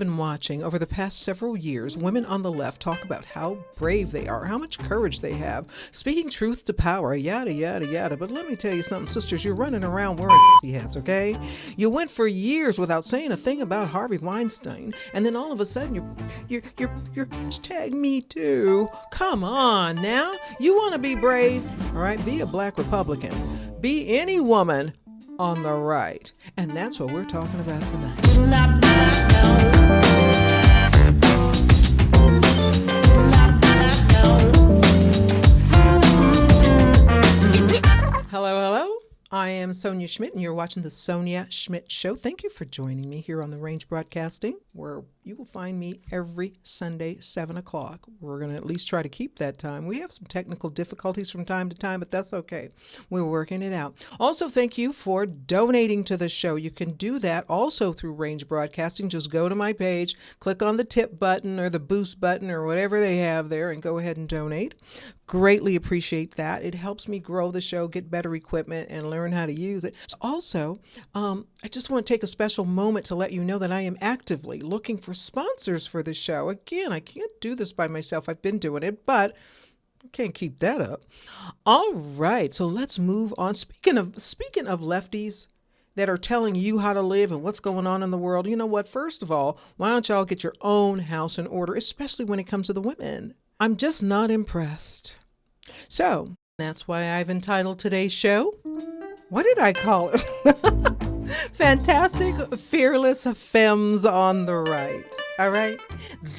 been watching over the past several years women on the left talk about how brave they are, how much courage they have, speaking truth to power, yada, yada, yada. But let me tell you something, sisters, you're running around wearing hats, okay? You went for years without saying a thing about Harvey Weinstein, and then all of a sudden you're hashtag me too. Come on now. You want to be brave? All right, be a black Republican. Be any woman on the right. And that's what we're talking about tonight. Hello, hello. I am Sonia Schmidt, and you're watching The Sonia Schmidt Show. Thank you for joining me here on The Range Broadcasting, where you will find me every Sunday, 7 o'clock. We're going to at least try to keep that time. We have some technical difficulties from time to time, but that's okay. We're working it out. Also, thank you for donating to the show. You can do that also through Range Broadcasting. Just go to my page, click on the tip button or the boost button or whatever they have there, and go ahead and donate. Greatly appreciate that. It helps me grow the show, get better equipment, and learn how to use it. Also, I just want to take a special moment to let you know that I am actively looking for sponsors for the show. Again, I can't do this by myself. I've been doing it, but I can't keep that up. All right, so let's move on. Speaking of lefties that are telling you how to live and what's going on in the world, you know what? First of all, why don't y'all get your own house in order, especially when it comes to the women? I'm just not impressed. So that's why I've entitled today's show, what did I call it? Fantastic, Fearless Femmes on the Right. All right?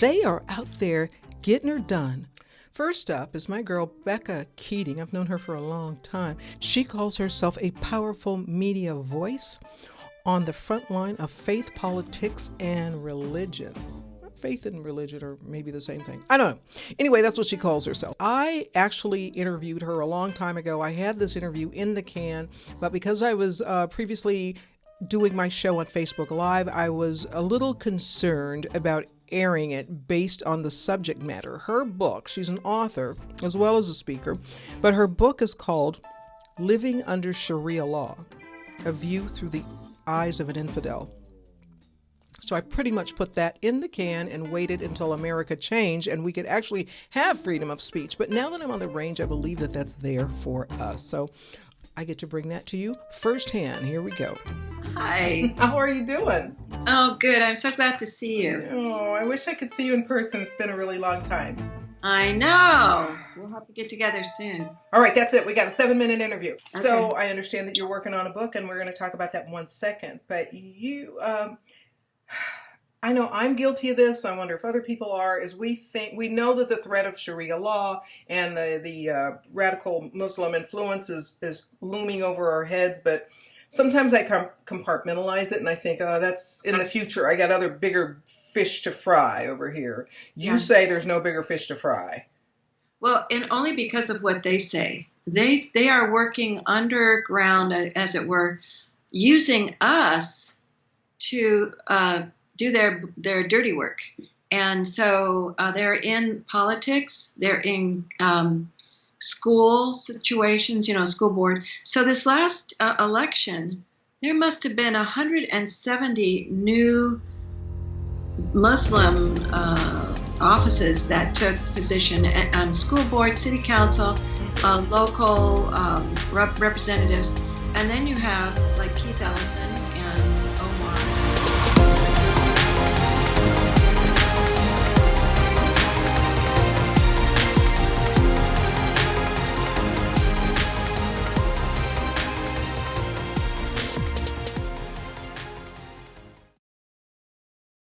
They are out there getting her done. First up is my girl, Becca Keating. I've known her for a long time. She calls herself a powerful media voice on the front line of faith, politics, and religion. Faith and religion are maybe the same thing. I don't know. Anyway, that's what she calls herself. I actually interviewed her a long time ago. I had this interview in the can, but because I was previously doing my show on Facebook Live, I was a little concerned about airing it based on the subject matter. Her book, she's an author as well as a speaker, but her book is called Living Under Sharia Law, A View Through the Eyes of an Infidel. So I pretty much put that in the can and waited until America changed and we could actually have freedom of speech. But now that I'm on the range, I believe that that's there for us. So I get to bring that to you firsthand. Here we go. Hi. How are you doing? Oh, good. I'm so glad to see you. Oh, I wish I could see you in person. It's been a really long time. I know. We'll have to get together soon. All right, that's it. We got a 7-minute interview. Okay. So I understand that you're working on a book, and we're going to talk about that in 1 second. But you... I know I'm guilty of this. I wonder if other people are. Is we know that the threat of Sharia law and the radical Muslim influence is looming over our heads, but sometimes I compartmentalize it and I think, oh, that's in the future. I got other bigger fish to fry over here. You say there's no bigger fish to fry. Well, and only because of what they say. They are working underground, as it were, using us to do their dirty work. And so they're in politics, they're in school situations, school board. So this last election, there must have been 170 new Muslim offices that took position on school board, city council, local representatives. And then you have like Keith Ellison,